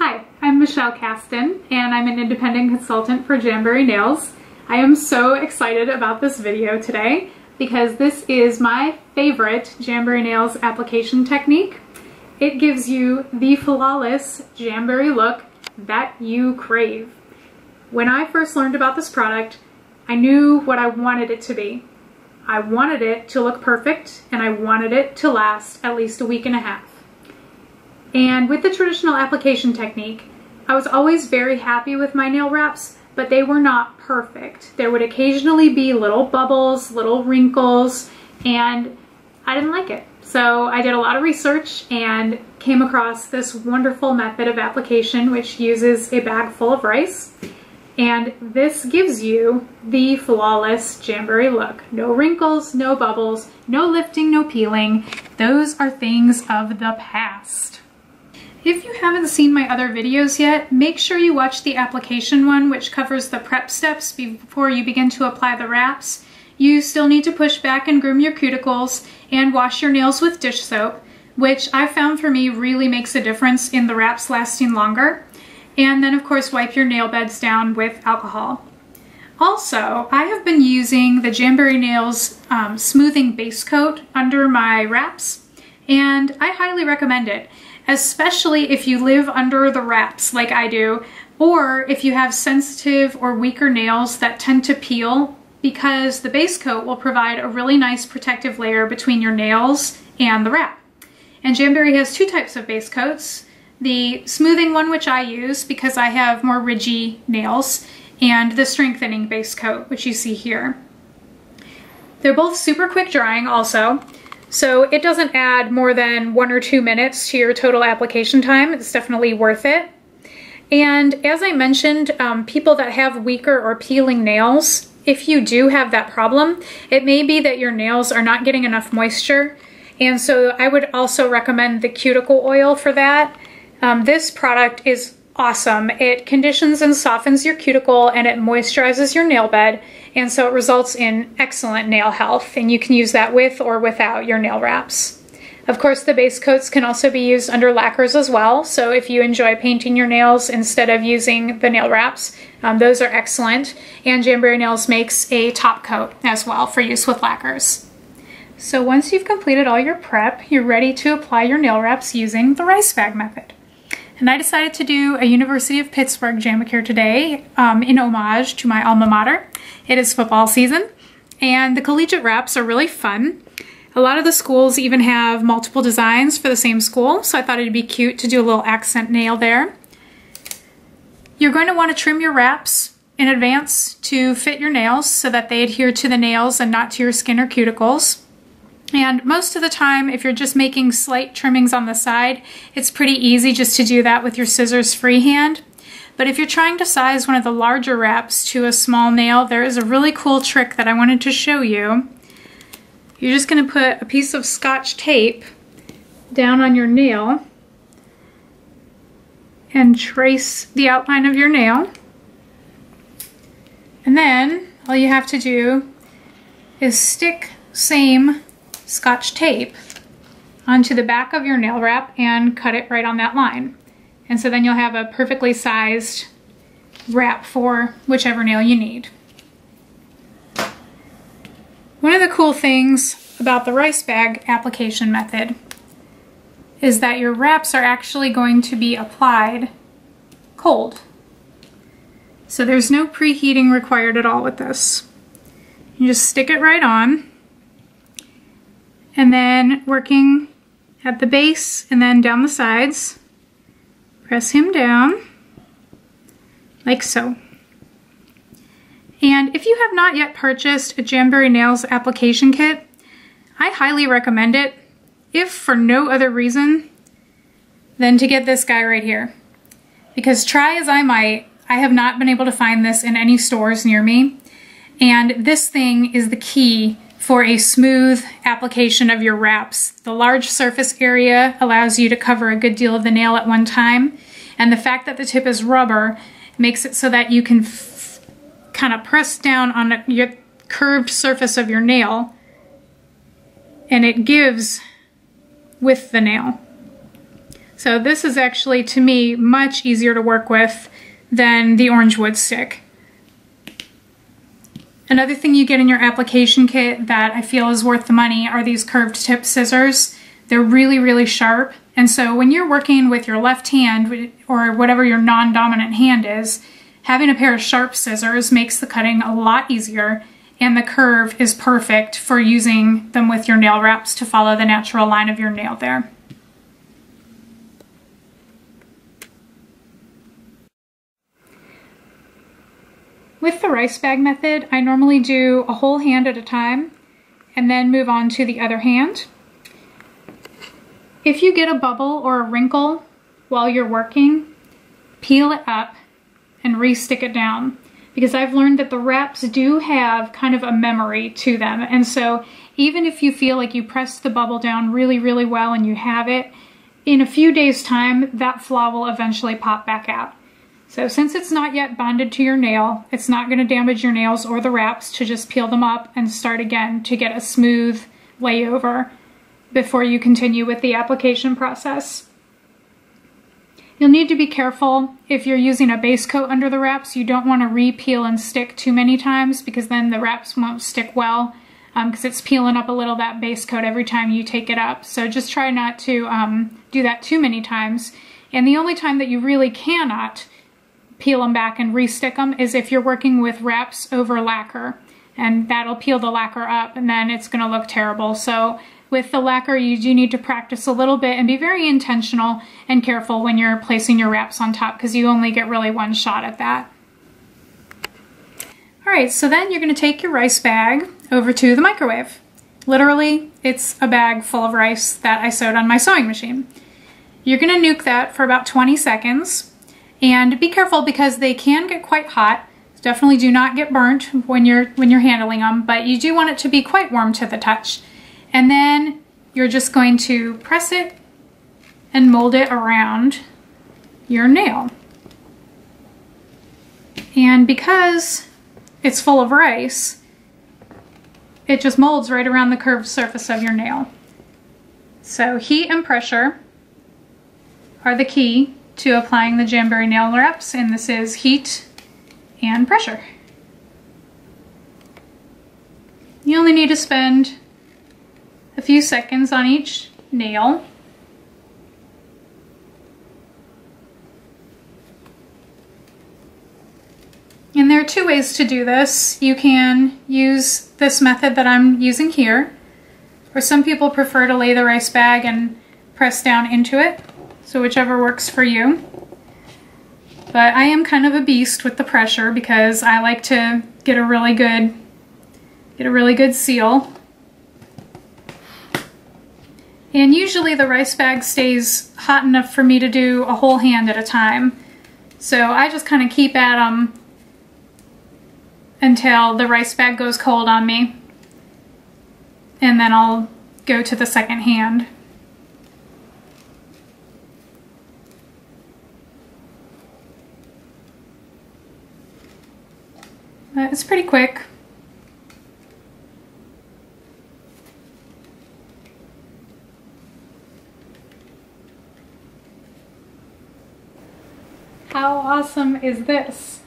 Hi, I'm Michelle Caston, and I'm an independent consultant for Jamberry Nails. I am so excited about this video today because this is my favorite Jamberry Nails application technique. It gives you the flawless Jamberry look that you crave. When I first learned about this product, I knew what I wanted it to be. I wanted it to look perfect, and I wanted it to last at least a week and a half. And with the traditional application technique, I was always very happy with my nail wraps, but they were not perfect. There would occasionally be little bubbles, little wrinkles, and I didn't like it. So I did a lot of research and came across this wonderful method of application which uses a bag full of rice. And this gives you the flawless Jamberry look. No wrinkles, no bubbles, no lifting, no peeling. Those are things of the past. If you haven't seen my other videos yet, make sure you watch the application one, which covers the prep steps before you begin to apply the wraps. You still need to push back and groom your cuticles and wash your nails with dish soap, which I found for me really makes a difference in the wraps lasting longer. And then of course wipe your nail beds down with alcohol. Also, I have been using the Jamberry Nails smoothing base coat under my wraps, and I highly recommend it. Especially if you live under the wraps like I do, or if you have sensitive or weaker nails that tend to peel, because the base coat will provide a really nice protective layer between your nails and the wrap. And Jamberry has two types of base coats. The smoothing one, which I use because I have more ridgy nails, and the strengthening base coat, which you see here. They're both super quick drying also. So it doesn't add more than 1 or 2 minutes to your total application time. It's definitely worth it. And as I mentioned, people that have weaker or peeling nails, if you do have that problem, it may be that your nails are not getting enough moisture. And so I would also recommend the cuticle oil for that. This product is awesome. It conditions and softens your cuticle and it moisturizes your nail bed, and so it results in excellent nail health, and you can use that with or without your nail wraps. Of course, the base coats can also be used under lacquers as well, so if you enjoy painting your nails instead of using the nail wraps, those are excellent. And Jamberry Nails makes a top coat as well for use with lacquers. So once you've completed all your prep, you're ready to apply your nail wraps using the rice bag method. And I decided to do a University of Pittsburgh Jamacare today in homage to my alma mater. It is football season, and the collegiate wraps are really fun. A lot of the schools even have multiple designs for the same school, so I thought it'd be cute to do a little accent nail there. You're going to want to trim your wraps in advance to fit your nails so that they adhere to the nails and not to your skin or cuticles. And most of the time, if you're just making slight trimmings on the side, it's pretty easy just to do that with your scissors freehand. But if you're trying to size one of the larger wraps to a small nail, there is a really cool trick that I wanted to show you. You're just going to put a piece of Scotch tape down on your nail and trace the outline of your nail. And then all you have to do is stick same Scotch tape onto the back of your nail wrap and cut it right on that line. And so then you'll have a perfectly sized wrap for whichever nail you need. One of the cool things about the rice bag application method is that your wraps are actually going to be applied cold. So there's no preheating required at all with this. You just stick it right on, and then working at the base and then down the sides, press him down like so. And if you have not yet purchased a Jamberry Nails application kit, I highly recommend it, if for no other reason than to get this guy right here. Because try as I might, I have not been able to find this in any stores near me, and this thing is the key for a smooth application of your wraps. The large surface area allows you to cover a good deal of the nail at one time, and the fact that the tip is rubber makes it so that you can kind of press down on your curved surface of your nail, and it gives with the nail. So this is actually, to me, much easier to work with than the orange wood stick. Another thing you get in your application kit that I feel is worth the money are these curved tip scissors. They're really, really sharp. And so when you're working with your left hand or whatever your non-dominant hand is, having a pair of sharp scissors makes the cutting a lot easier, and the curve is perfect for using them with your nail wraps to follow the natural line of your nail there. With the rice bag method, I normally do a whole hand at a time and then move on to the other hand. If you get a bubble or a wrinkle while you're working, peel it up and re-stick it down, because I've learned that the wraps do have kind of a memory to them. And so even if you feel like you press the bubble down really, really well and you have it, in a few days' time, that flaw will eventually pop back out. So since it's not yet bonded to your nail, it's not going to damage your nails or the wraps to just peel them up and start again to get a smooth layover before you continue with the application process. You'll need to be careful if you're using a base coat under the wraps. You don't want to re-peel and stick too many times, because then the wraps won't stick well, because it's peeling up a little that base coat every time you take it up. So just try not to do that too many times. And the only time that you really cannot peel them back and re-stick them is if you're working with wraps over lacquer, and that'll peel the lacquer up and then it's going to look terrible. So with the lacquer, you do need to practice a little bit and be very intentional and careful when you're placing your wraps on top, because you only get really one shot at that. Alright, so then you're going to take your rice bag over to the microwave. Literally, it's a bag full of rice that I sewed on my sewing machine. You're going to nuke that for about 20 seconds. And be careful, because they can get quite hot. Definitely do not get burnt when you're handling them, but you do want it to be quite warm to the touch. And then you're just going to press it and mold it around your nail. And because it's full of rice, it just molds right around the curved surface of your nail. So heat and pressure are the key to applying the Jamberry nail wraps, and this is heat and pressure. You only need to spend a few seconds on each nail. And there are two ways to do this. You can use this method that I'm using here, or some people prefer to lay the rice bag and press down into it. So whichever works for you. But I am kind of a beast with the pressure, because I like to get a really good seal. And usually the rice bag stays hot enough for me to do a whole hand at a time. So I just kind of keep at them until the rice bag goes cold on me. And then I'll go to the second hand. It's pretty quick. How awesome is this?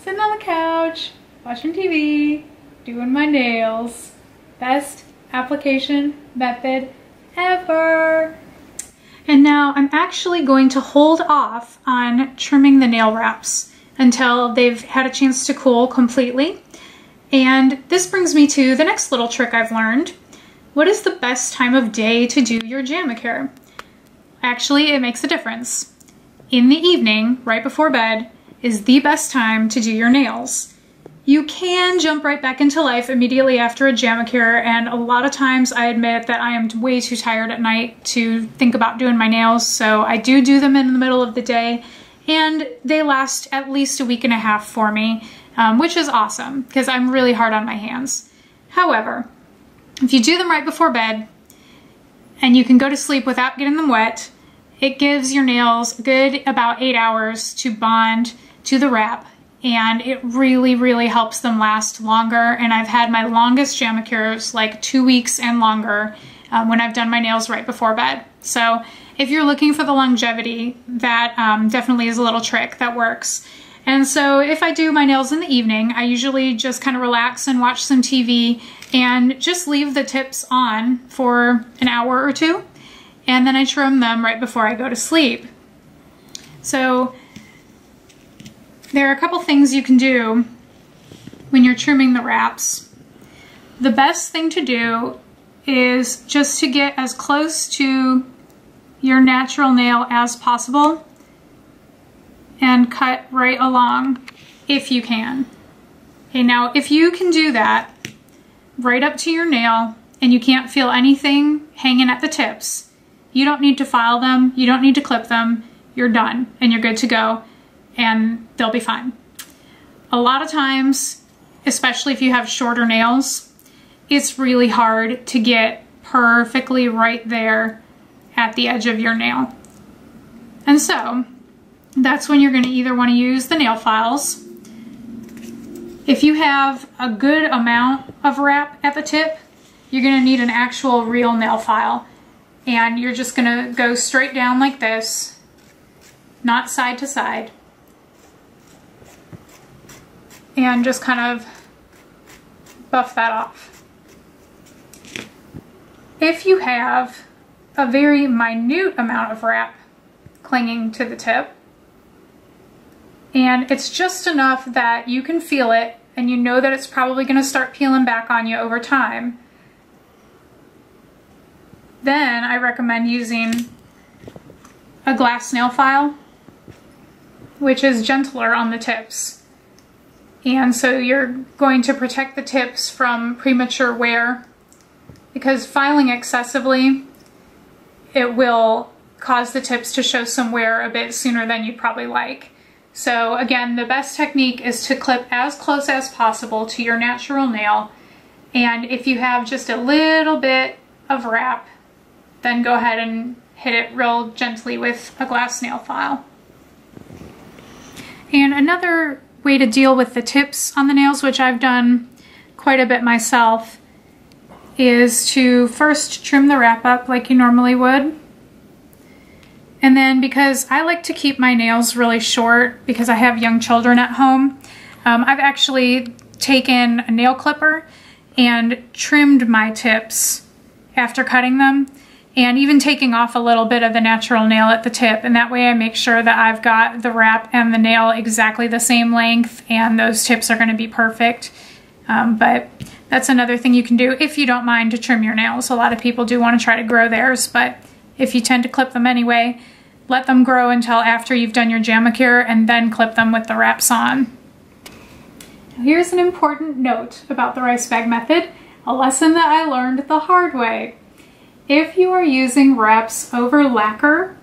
Sitting on the couch, watching TV, doing my nails. Best application method ever. And now I'm actually going to hold off on trimming the nail wraps until they've had a chance to cool completely. And this brings me to the next little trick I've learned. What is the best time of day to do your Jamacare? Actually, it makes a difference. In the evening, right before bed, is the best time to do your nails. You can jump right back into life immediately after a Jamacare, and a lot of times I admit that I am way too tired at night to think about doing my nails, so I do them in the middle of the day. And they last at least a week and a half for me, which is awesome, because I'm really hard on my hands. However, if you do them right before bed and you can go to sleep without getting them wet, it gives your nails a good about 8 hours to bond to the wrap, and it really, really helps them last longer. And I've had my longest Jamacures like 2 weeks and longer when I've done my nails right before bed. So if you're looking for the longevity, that definitely is a little trick that works. And so if I do my nails in the evening, I usually just kind of relax and watch some TV and just leave the tips on for an hour or two. And then I trim them right before I go to sleep. So there are a couple things you can do when you're trimming the wraps. The best thing to do is just to get as close to your natural nail as possible and cut right along if you can. Okay, now if you can do that right up to your nail and you can't feel anything hanging at the tips, you don't need to file them, you don't need to clip them, you're done and you're good to go and they'll be fine. A lot of times, especially if you have shorter nails, it's really hard to get perfectly right there at the edge of your nail. And so that's when you're going to either want to use the nail files. If you have a good amount of wrap at the tip, you're going to need an actual real nail file. And you're just going to go straight down like this, not side to side. And just kind of buff that off. If you have a very minute amount of wrap clinging to the tip, and it's just enough that you can feel it and you know that it's probably going to start peeling back on you over time, then I recommend using a glass nail file, which is gentler on the tips. And so you're going to protect the tips from premature wear, because filing excessively, it will cause the tips to show some wear a bit sooner than you'd probably like. So again, the best technique is to clip as close as possible to your natural nail. And if you have just a little bit of wrap, then go ahead and hit it real gently with a glass nail file. And another way to deal with the tips on the nails, which I've done quite a bit myself, is to first trim the wrap up like you normally would. And then, because I like to keep my nails really short because I have young children at home, I've actually taken a nail clipper and trimmed my tips after cutting them, and even taking off a little bit of the natural nail at the tip. And that way I make sure that I've got the wrap and the nail exactly the same length and those tips are going to be perfect. But that's another thing you can do if you don't mind to trim your nails. A lot of people do want to try to grow theirs, but if you tend to clip them anyway, let them grow until after you've done your Jamacure and then clip them with the wraps on. Now here's an important note about the rice bag method, a lesson that I learned the hard way. If you are using wraps over lacquer,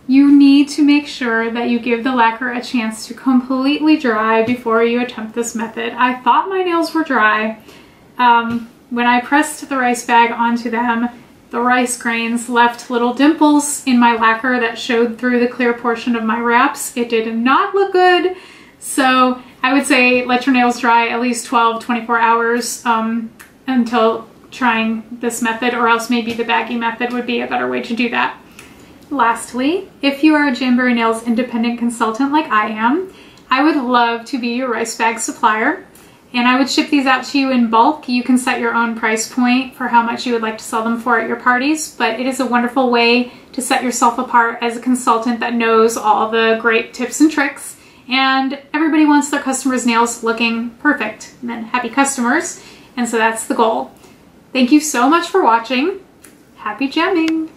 you need to make sure that you give the lacquer a chance to completely dry before you attempt this method. I thought my nails were dry. When I pressed the rice bag onto them, the rice grains left little dimples in my lacquer that showed through the clear portion of my wraps. It did not look good. So I would say let your nails dry at least 12-24 hours until trying this method, or else maybe the baggy method would be a better way to do that. Lastly, if you are a Jamberry Nails independent consultant like I am, I would love to be your rice bag supplier, and I would ship these out to you in bulk. You can set your own price point for how much you would like to sell them for at your parties, but it is a wonderful way to set yourself apart as a consultant that knows all the great tips and tricks, and everybody wants their customers' nails looking perfect and then happy customers, and so that's the goal. Thank you so much for watching. Happy jamming!